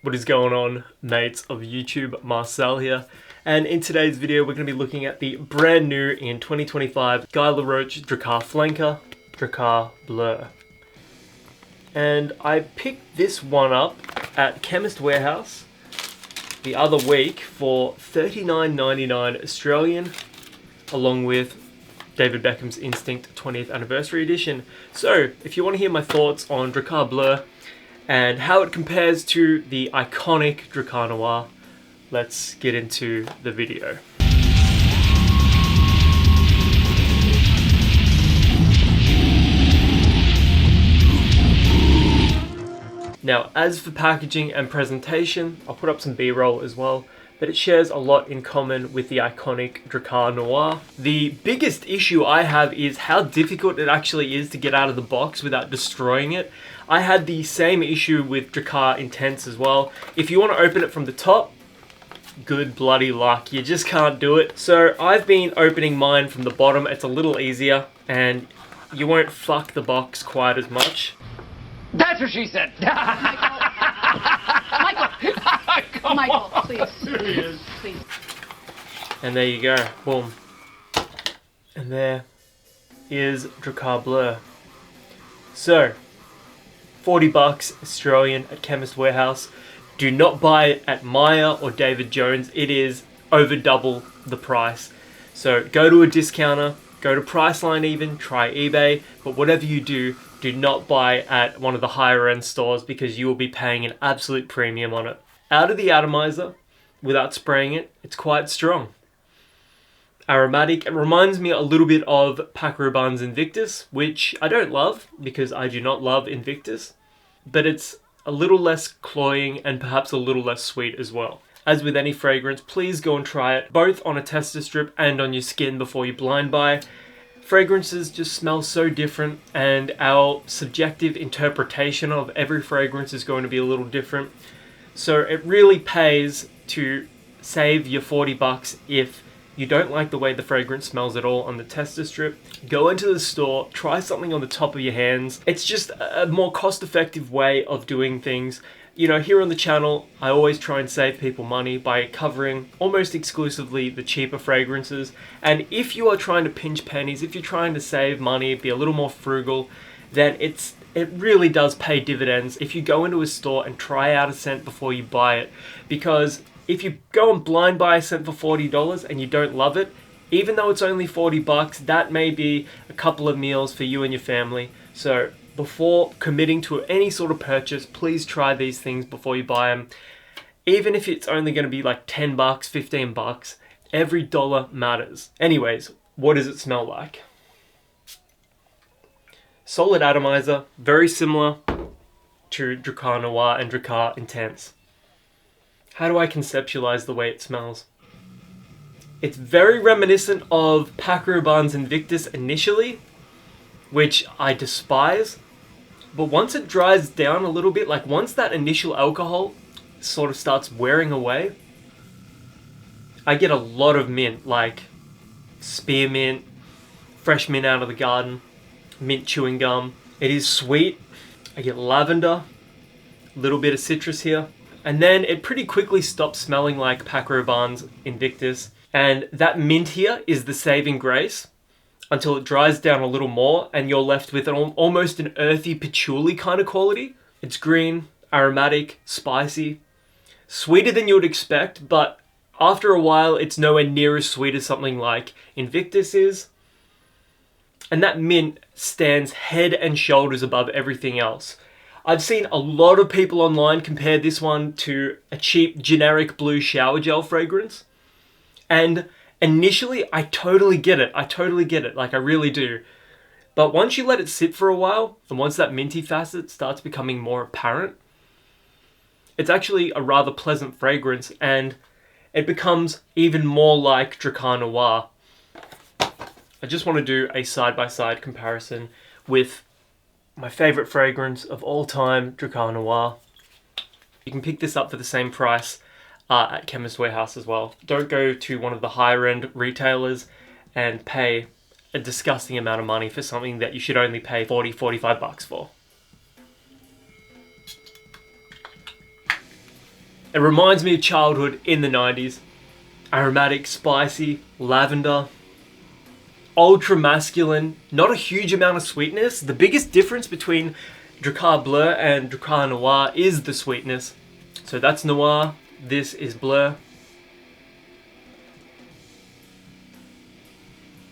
What is going on, mates of YouTube? Marcel here, and in today's video we're going to be looking at the brand new in 2025 Guy Laroche Drakkar Flanker Drakkar Bleu. And I picked this one up at Chemist Warehouse the other week for $39.99 Australian, along with David Beckham's Instinct 20th Anniversary Edition. So if you want to hear my thoughts on Drakkar Bleu and how it compares to the iconic Drakkar Noir, let's get into the video. Now, as for packaging and presentation, I'll put up some B-roll as well, but it shares a lot in common with the iconic Drakkar Noir. The biggest issue I have is how difficult it actually is to get out of the box without destroying it. I had the same issue with Drakkar Intense as well. If you want to open it from the top, good bloody luck, you just can't do it. So I've been opening mine from the bottom. It's a little easier and you won't fuck the box quite as much. That's what she said. Michael, please. Serious? Please. And there you go. Boom. And there is Drakkar Bleu. So, $40 Australian at Chemist Warehouse. Do not buy it at Myer or David Jones. It is over double the price. So go to a discounter, go to Priceline even, try eBay, but whatever you do, do not buy at one of the higher end stores because you will be paying an absolute premium on it. Out of the atomizer, without spraying it, it's quite strong. Aromatic, it reminds me a little bit of Paco Rabanne's Invictus, which I don't love because I do not love Invictus, but it's a little less cloying and perhaps a little less sweet as well. As with any fragrance, please go and try it both on a tester strip and on your skin before you blind buy. Fragrances just smell so different, and our subjective interpretation of every fragrance is going to be a little different. So it really pays to save your $40 if you don't like the way the fragrance smells at all on the tester strip. Go into the store, try something on the top of your hands. It's just a more cost-effective way of doing things. You know, here on the channel, I always try and save people money by covering almost exclusively the cheaper fragrances. And if you are trying to pinch pennies, if you're trying to save money, be a little more frugal, then it really does pay dividends if you go into a store and try out a scent before you buy it. Because if you go and blind buy a scent for $40 and you don't love it, even though it's only $40, that may be a couple of meals for you and your family. So before committing to any sort of purchase, please try these things before you buy them. Even if it's only going to be like $10, $15, every dollar matters. Anyways, what does it smell like? Solid atomizer, very similar to Drakkar Noir and Drakkar Intense. How do I conceptualize the way it smells? It's very reminiscent of Paco Rabanne's Invictus initially, which I despise. But once it dries down a little bit, like once that initial alcohol sort of starts wearing away, I get a lot of mint, like spearmint, fresh mint out of the garden, mint chewing gum. It is sweet. I get lavender, a little bit of citrus here. And then it pretty quickly stops smelling like Paco Rabanne's Invictus. And that mint here is the saving grace until it dries down a little more and you're left with almost an earthy patchouli kind of quality. It's green, aromatic, spicy, sweeter than you would expect, but after a while it's nowhere near as sweet as something like Invictus is. And that mint stands head and shoulders above everything else. I've seen a lot of people online compare this one to a cheap generic blue shower gel fragrance. And initially, I totally get it. Like, I really do. But once you let it sit for a while, and once that minty facet starts becoming more apparent, it's actually a rather pleasant fragrance, and it becomes even more like Drakkar Noir. I just want to do a side-by-side comparison with my favorite fragrance of all time, Drakkar Noir. You can pick this up for the same price at Chemist Warehouse as well. Don't go to one of the higher end retailers and pay a disgusting amount of money for something that you should only pay $40, $45 for. It reminds me of childhood in the 90s. Aromatic, spicy, lavender, ultra masculine, not a huge amount of sweetness. The biggest difference between Drakkar Bleu and Drakkar Noir is the sweetness. So that's Noir, this is Bleu.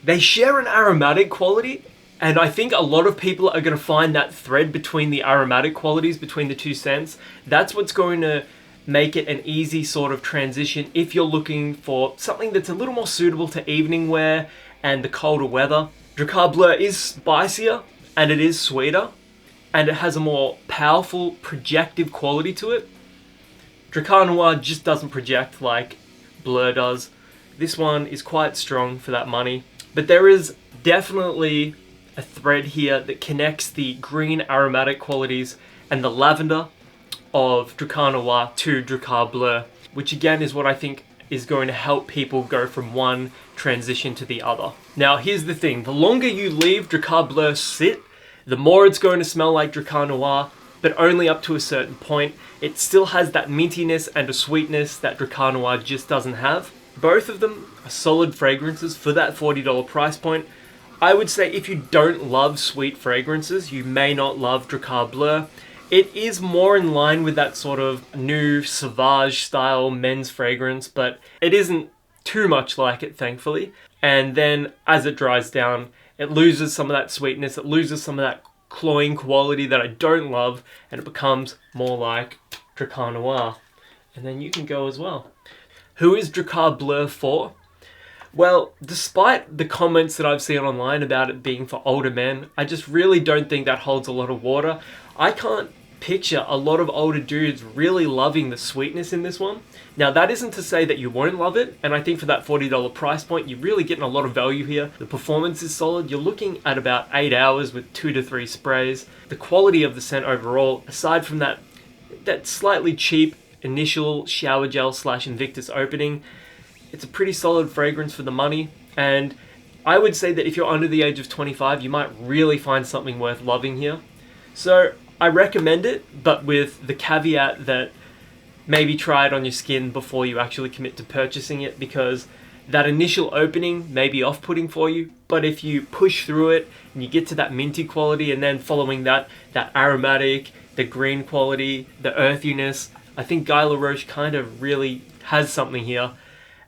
They share an aromatic quality, and I think a lot of people are going to find that thread between the aromatic qualities between the two scents. That's what's going to make it an easy sort of transition if you're looking for something that's a little more suitable to evening wear and the colder weather. Drakkar Bleu is spicier and it is sweeter, and it has a more powerful projective quality to it. Drakkar Noir just doesn't project like Bleu does. This one is quite strong for that money, but there is definitely a thread here that connects the green aromatic qualities and the lavender of Drakkar Noir to Drakkar Bleu, which again is what I think is going to help people go from one transition to the other. Now here's the thing, the longer you leave Drakkar Bleu sit, the more it's going to smell like Drakkar Noir, but only up to a certain point. It still has that mintiness and a sweetness that Drakkar Noir just doesn't have. Both of them are solid fragrances for that $40 price point. I would say if you don't love sweet fragrances, you may not love Drakkar Bleu. It is more in line with that sort of new Sauvage style men's fragrance, but it isn't too much like it, thankfully. And then as it dries down, it loses some of that sweetness, it loses some of that cloying quality that I don't love, and it becomes more like Drakkar Noir. And then you can go as well. Who is Drakkar Bleu for? Well, despite the comments that I've seen online about it being for older men, I just really don't think that holds a lot of water. I can't picture a lot of older dudes really loving the sweetness in this one. Now that isn't to say that you won't love it, and I think for that $40 price point you're really getting a lot of value here. The performance is solid, you're looking at about 8 hours with 2 to 3 sprays. The quality of the scent overall, aside from that slightly cheap initial shower gel / Invictus opening, it's a pretty solid fragrance for the money, and I would say that if you're under the age of 25 you might really find something worth loving here. So I recommend it, but with the caveat that maybe try it on your skin before you actually commit to purchasing it, because that initial opening may be off-putting for you, but if you push through it and you get to that minty quality and then following that aromatic, the green quality, the earthiness, I think Guy Laroche kind of really has something here.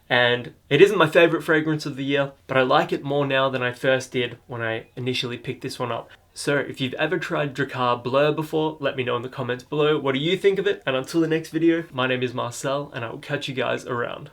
And it isn't my favorite fragrance of the year, but I like it more now than I first did when I initially picked this one up. So if you've ever tried Drakkar Bleu before, let me know in the comments below. What do you think of it? And until the next video, my name is Marcel, and I will catch you guys around.